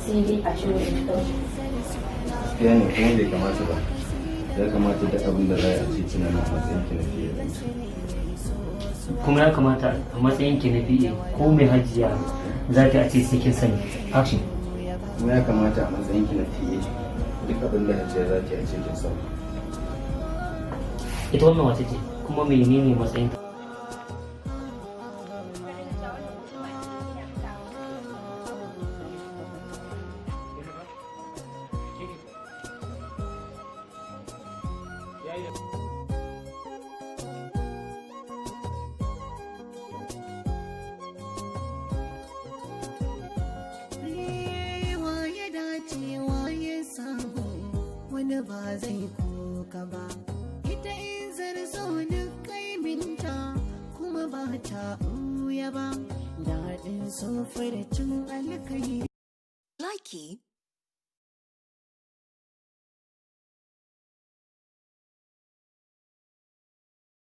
sai dai a shirin kawai. Gaskiya ne kuma bai kamata ba. Ya kamata da abin da za a ce kina na matsayin ki na fiye. Kuma ya kamata a matsayin ki na fiye ko mai hajiya za ta ce sai kin sani. Action. Kuma ya kamata a matsayin ki na fiye duk abin da hajiya za ta ce kin sani. Ita wannan wace ce kuma menene matsayin ta? Wani ba zai kuka ba, ita Izzar so duk kaiminta kuma ba ta ɓuya ba, daɗin so da cin alkai. Likey